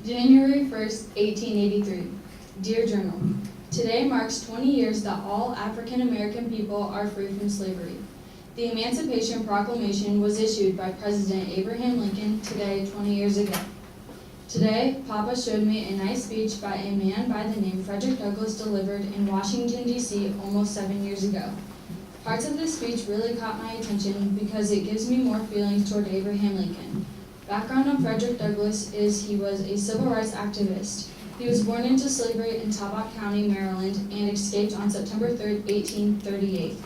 January 1st, 1883. Dear Journal, today marks 20 years that all African American people are free from slavery. The Emancipation Proclamation was issued by President Abraham Lincoln today 20 years ago. Today, Papa showed me a nice speech by a man by the name Frederick Douglass delivered in Washington, D.C. almost 7 years ago. Parts of this speech really caught my attention because it gives me more feelings toward Abraham Lincoln. Background on Frederick Douglass is he was a civil rights activist. He was born into slavery in Talbot County, Maryland, and escaped on September 3, 1838.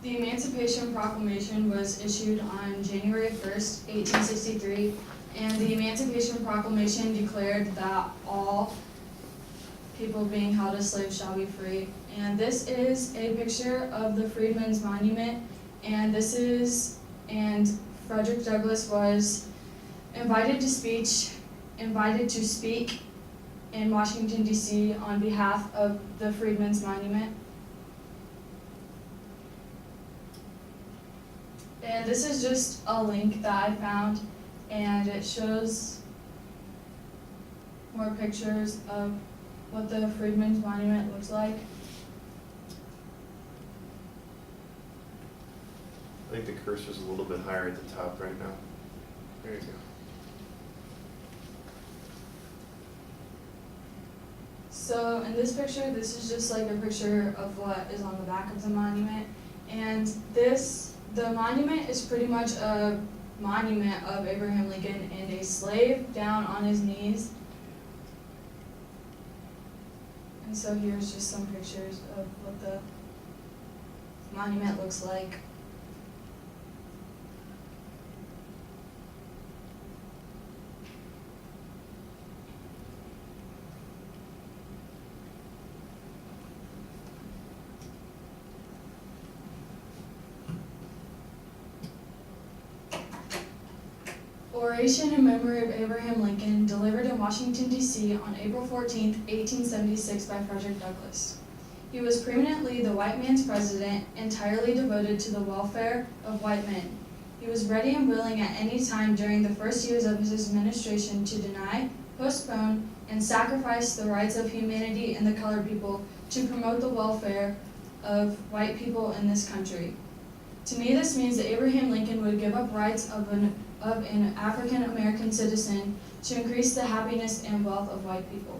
The Emancipation Proclamation was issued on January 1st, 1863, and the Emancipation Proclamation declared that all people being held as slaves shall be free. And this is a picture of the Freedmen's Monument, and Frederick Douglass was invited to speak in Washington, D.C. on behalf of the Freedmen's Monument. And this is just a link that I found, and it shows more pictures of what the Freedmen's Monument looks like. I think the cursor's a little bit higher at the top right now. There you go. So in this picture, this is just like a picture of what is on the back of the monument. And the monument is pretty much a monument of Abraham Lincoln and a slave down on his knees. And so here's just some pictures of what the monument looks like. Oration in memory of Abraham Lincoln, delivered in Washington, D.C. on April 14, 1876 by Frederick Douglass. He was preeminently the white man's president, entirely devoted to the welfare of white men. He was ready and willing at any time during the first years of his administration to deny, postpone, and sacrifice the rights of humanity and the colored people to promote the welfare of white people in this country. To me, this means that Abraham Lincoln would give up rights of an African American citizen to increase the happiness and wealth of white people.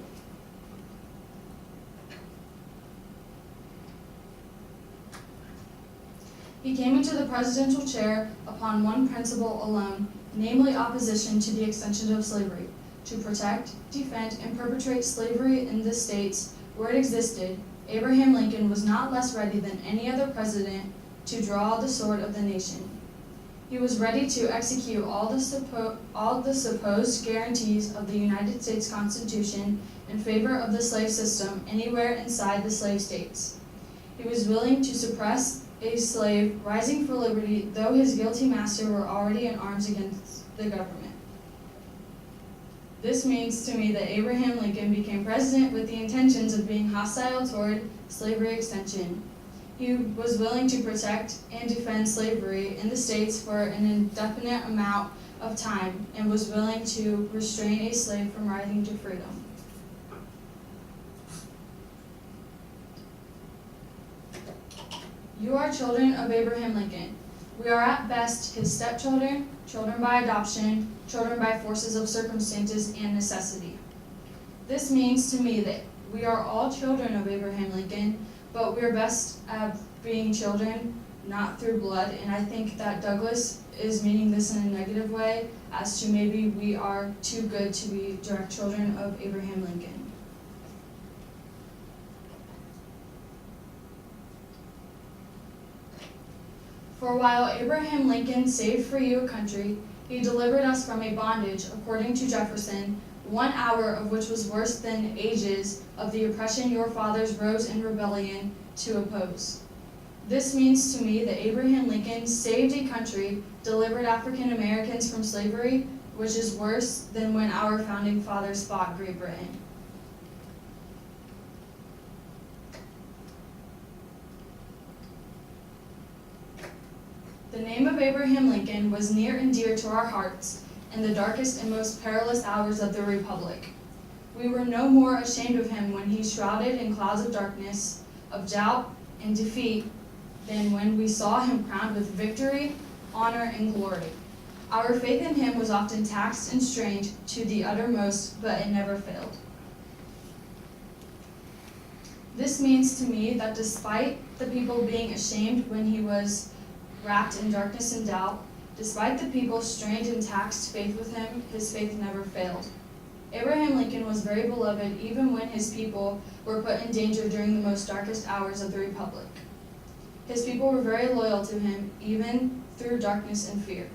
He came into the presidential chair upon one principle alone, namely opposition to the extension of slavery, to protect, defend, and perpetuate slavery in the states where it existed. Abraham Lincoln was not less ready than any other president to draw the sword of the nation. He was ready to execute all the supposed guarantees of the United States Constitution in favor of the slave system anywhere inside the slave states. He was willing to suppress a slave rising for liberty, though his guilty master were already in arms against the government. This means to me that Abraham Lincoln became president with the intentions of being hostile toward slavery extension. He was willing to protect and defend slavery in the states for an indefinite amount of time and was willing to restrain a slave from rising to freedom. You are children of Abraham Lincoln. We are at best his stepchildren, children by adoption, children by forces of circumstances and necessity. This means to me that we are all children of Abraham Lincoln, but we're best at being children, not through blood, and I think that Douglass is meaning this in a negative way, as to maybe we are too good to be direct children of Abraham Lincoln. For while Abraham Lincoln saved for you a country, he delivered us from a bondage, according to Jefferson, 1 hour of which was worse than ages of the oppression your fathers rose in rebellion to oppose. This means to me that Abraham Lincoln saved a country, delivered African Americans from slavery, which is worse than when our founding fathers fought Great Britain. name of Abraham Lincoln was near and dear to our hearts in the darkest and most perilous hours of the Republic. We were no more ashamed of him when he shrouded in clouds of darkness, of doubt and defeat, than when we saw him crowned with victory, honor, and glory. Our faith in him was often taxed and strained to the uttermost, but it never failed. This means to me that despite the people being ashamed when he was wrapped in darkness and doubt, despite the people strained and taxed faith with him, his faith never failed. Abraham Lincoln was very beloved even when his people were put in danger during the most darkest hours of the Republic. His people were very loyal to him even through darkness and fear.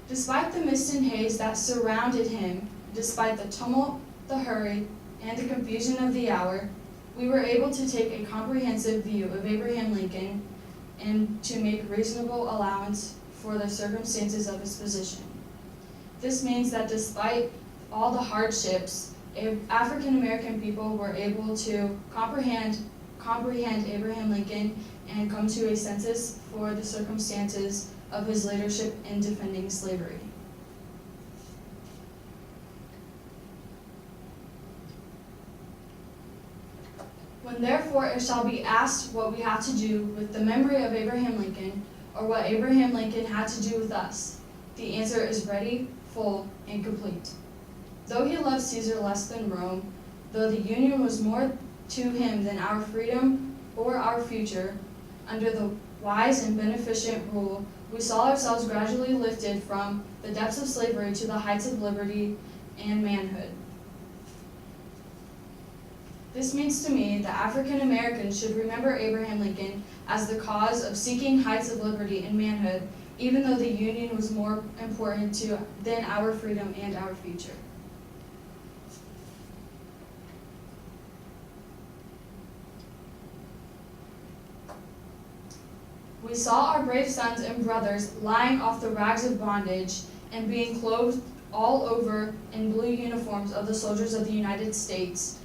Despite the mist and haze that surrounded him, despite the tumult, the hurry, and the confusion of the hour, we were able to take a comprehensive view of Abraham Lincoln and to make reasonable allowance for the circumstances of his position. This means that despite all the hardships, African American people were able to comprehend Abraham Lincoln and come to a census for the circumstances of his leadership in defending slavery. When therefore it shall be asked what we have to do with the memory of Abraham Lincoln, or what Abraham Lincoln had to do with us, the answer is ready, full, and complete. Though he loved Caesar less than Rome, though the Union was more to him than our freedom or our future, under the wise and beneficent rule, we saw ourselves gradually lifted from the depths of slavery to the heights of liberty and manhood. This means to me that African Americans should remember Abraham Lincoln as the cause of seeking heights of liberty and manhood, even though the Union was more important than our freedom and our future. We saw our brave sons and brothers lying off the rags of bondage and being clothed all over in blue uniforms of the soldiers of the United States.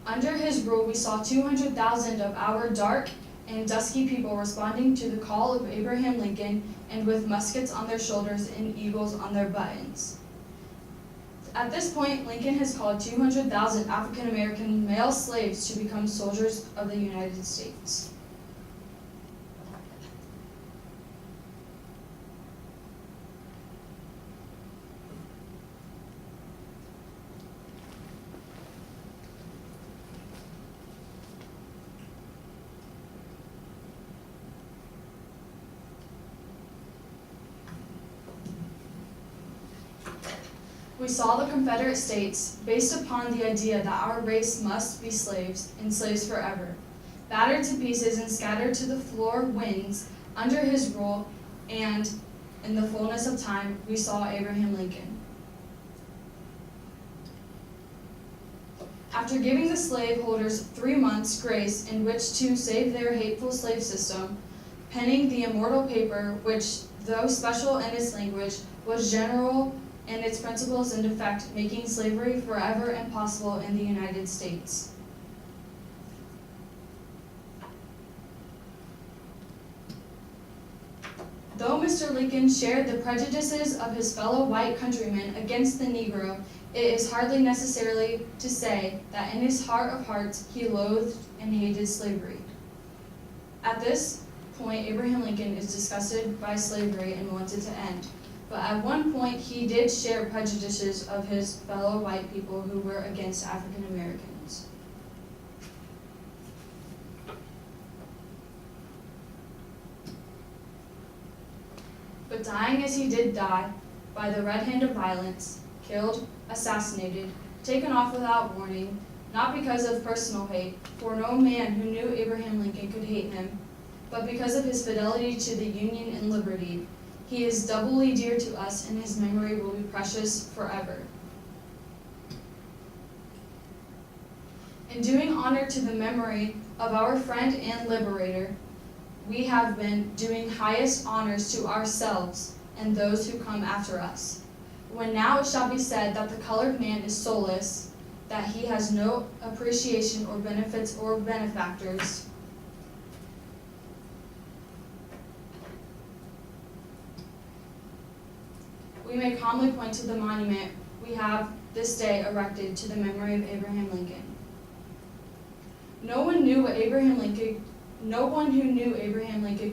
Under his rule, we saw 200,000 of our dark and dusky people responding to the call of Abraham Lincoln and with muskets on their shoulders and eagles on their buttons. At this point, Lincoln has called 200,000 African American male slaves to become soldiers of the United States. We saw the Confederate States based upon the idea that our race must be slaves and slaves forever, battered to pieces and scattered to the floor winds under his rule, and in the fullness of time, we saw Abraham Lincoln. After giving the slaveholders 3 months' grace in which to save their hateful slave system, penning the immortal paper which, though special in its language, was general and its principles in effect, making slavery forever impossible in the United States. Though Mr. Lincoln shared the prejudices of his fellow white countrymen against the Negro, it is hardly necessary to say that in his heart of hearts he loathed and hated slavery. At this point, Abraham Lincoln is disgusted by slavery and wanted to end. But at one point, he did share prejudices of his fellow white people who were against African Americans. But dying as he did die, by the red hand of violence, killed, assassinated, taken off without warning, not because of personal hate, for no man who knew Abraham Lincoln could hate him, but because of his fidelity to the Union and liberty. He is doubly dear to us, and his memory will be precious forever. In doing honor to the memory of our friend and liberator, we have been doing highest honors to ourselves and those who come after us. When now it shall be said that the colored man is soulless, that he has no appreciation or benefits or benefactors. We may calmly point to the monument we have this day erected to the memory of Abraham Lincoln. No one who knew Abraham Lincoln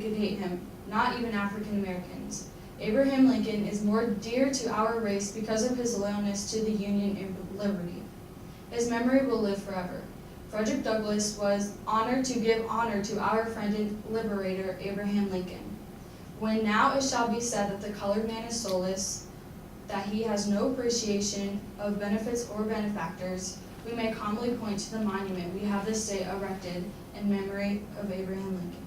could hate him, not even African Americans. Abraham Lincoln is more dear to our race because of his loyalness to the Union and liberty. His memory will live forever. Frederick Douglass was honored to give honor to our friend and liberator, Abraham Lincoln. When now it shall be said that the colored man is soulless, that he has no appreciation of benefits or benefactors, we may calmly point to the monument we have this day erected in memory of Abraham Lincoln.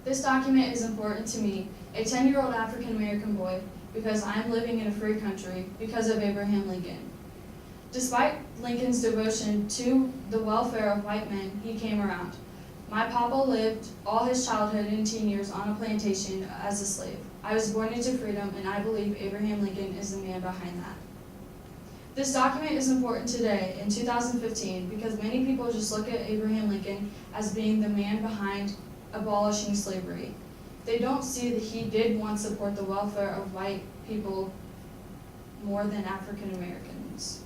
This document is important to me, a 10-year-old African American boy, because I am living in a free country because of Abraham Lincoln. Despite Lincoln's devotion to the welfare of white men, he came around. My papa lived all his childhood and teen years on a plantation as a slave. I was born into freedom, and I believe Abraham Lincoln is the man behind that. This document is important today, in 2015, because many people just look at Abraham Lincoln as being the man behind abolishing slavery. They don't see that he did once support the welfare of white people more than African Americans.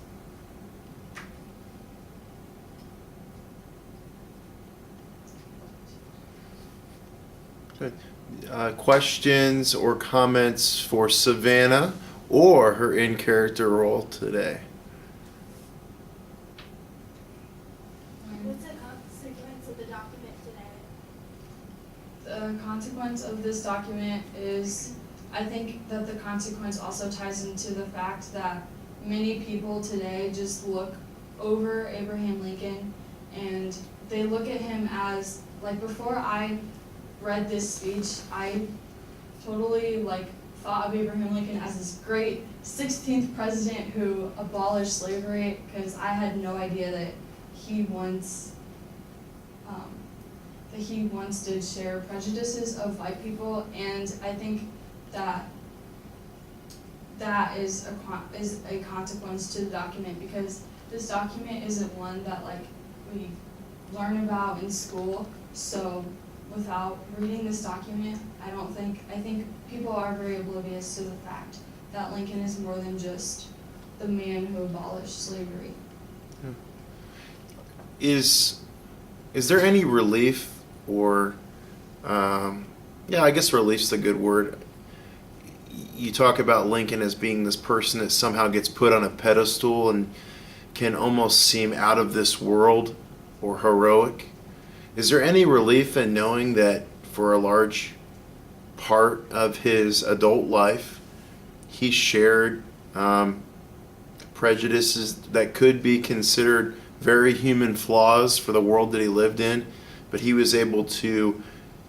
Good. Questions or comments for Savannah or her in-character role today? What's the consequence of the document today? The consequence of this document is, I think that the consequence also ties into the fact that many people today just look over Abraham Lincoln and they look at him as, like, before I read this speech, I totally thought of Abraham Lincoln as this great 16th president who abolished slavery, because I had no idea that he once did share prejudices of white people, and I think that that is a consequence to the document, because this document isn't one that we learn about in school. So without reading this document, I think people are very oblivious to the fact that Lincoln is more than just the man who abolished slavery. Is there any relief, or I guess relief's a good word. You talk about Lincoln as being this person that somehow gets put on a pedestal and can almost seem out of this world or heroic. Is there any relief in knowing that for a large part of his adult life, he shared prejudices that could be considered very human flaws for the world that he lived in, but he was able to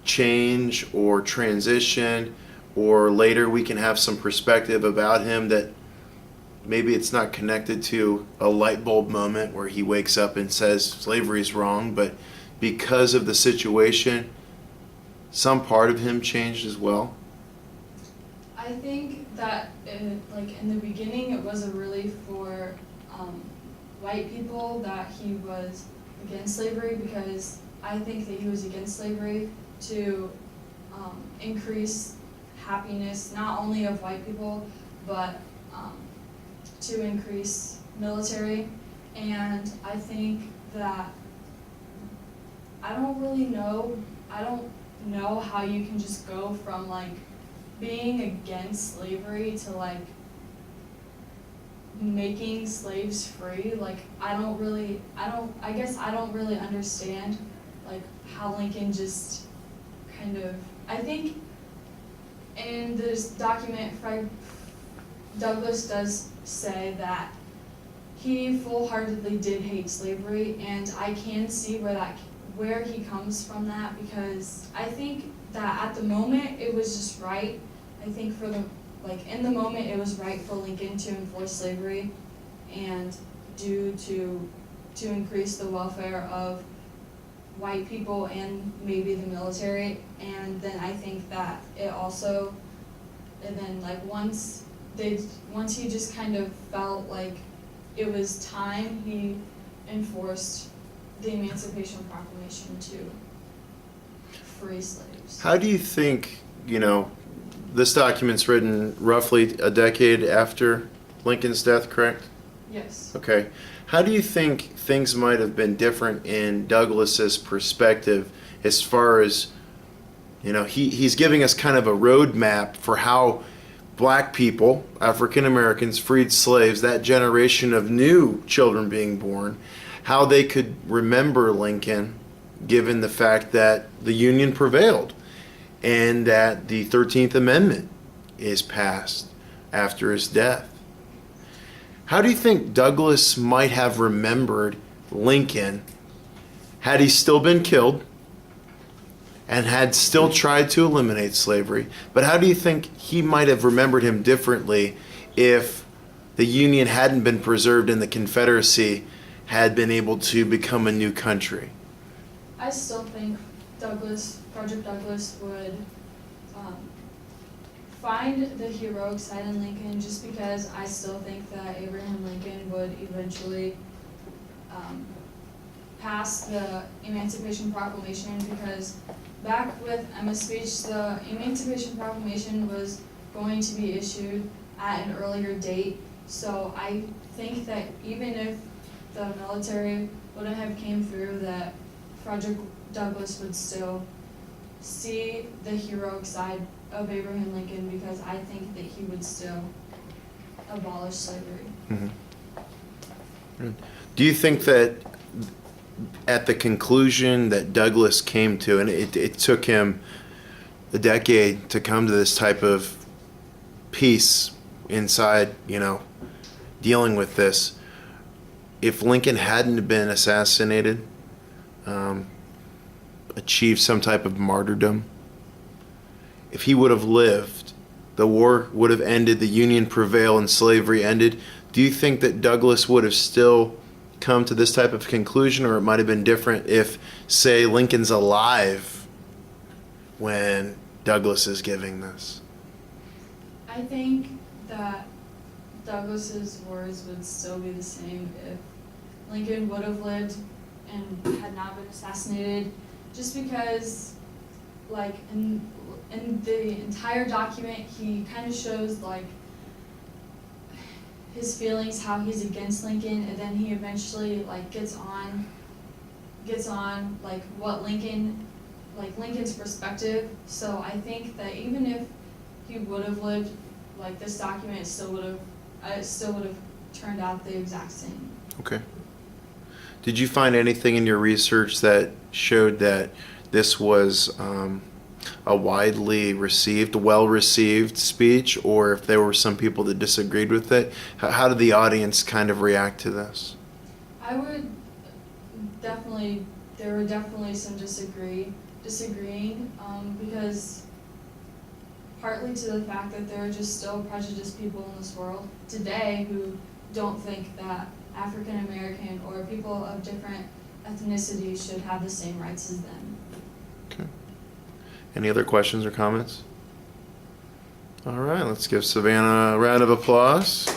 change or transition, or later we can have some perspective about him that maybe it's not connected to a light bulb moment where he wakes up and says slavery is wrong, but because of the situation, some part of him changed as well? I think that in the beginning it was a relief for white people that he was against slavery, because I think that he was against slavery to increase happiness not only of white people, but to increase military. And I think that I don't know how you can just go from being against slavery to making slaves free. I guess I don't really understand how Lincoln just I think in this document, Douglass does say that he full-heartedly did hate slavery, and I can see where he comes from that, because I think that at the moment it was just right. I think in the moment it was right for Lincoln to enforce slavery and to increase the welfare of white people and maybe the military. And then I think that once once he just kind of felt like it was time, he enforced the Emancipation Proclamation to free slaves. How do you think, this document's written roughly a decade after Lincoln's death, correct? Yes. Okay. How do you think things might have been different in Douglass's perspective as far as, he's giving us kind of a roadmap for how black people, African Americans, freed slaves, that generation of new children being born, how they could remember Lincoln given the fact that the Union prevailed and that the 13th Amendment is passed after his death. How do you think Douglass might have remembered Lincoln had he still been killed and had still tried to eliminate slavery? But how do you think he might have remembered him differently if the Union hadn't been preserved and the Confederacy had been able to become a new country? I still think Frederick Douglass would find the heroic side in Lincoln, just because I still think that Abraham Lincoln would eventually pass the Emancipation Proclamation, because back with Emma's speech, the Emancipation Proclamation was going to be issued at an earlier date. So I think that even if the military wouldn't have came through, that Frederick Douglass would still see the heroic side of Abraham Lincoln, because I think that he would still abolish slavery. Mm-hmm. Do you think that at the conclusion that Douglass came to, and it took him a decade to come to this type of peace inside, dealing with this, if Lincoln hadn't been assassinated, achieved some type of martyrdom, if he would have lived, the war would have ended, the Union prevailed, and slavery ended. Do you think that Douglass would have still come to this type of conclusion, or it might have been different if, say, Lincoln's alive when Douglass is giving this? I think that Douglass's words would still be the same if Lincoln would have lived and had not been assassinated, just because, like, in the entire document, he kind of shows, like, his feelings, how he's against Lincoln, and then he eventually, like, gets on, like, what Lincoln's perspective. So I think that even if he would have lived, like, this document, it still would have turned out the exact same. Okay. Did you find anything in your research that showed that this was a widely received, well-received speech, or if there were some people that disagreed with it? How did the audience kind of react to this? I would definitely, there were definitely some disagreeing, because partly to the fact that there are just still prejudiced people in this world today who don't think that African American or people of different ethnicities should have the same rights as them. Okay. Any other questions or comments? All right, let's give Savannah a round of applause.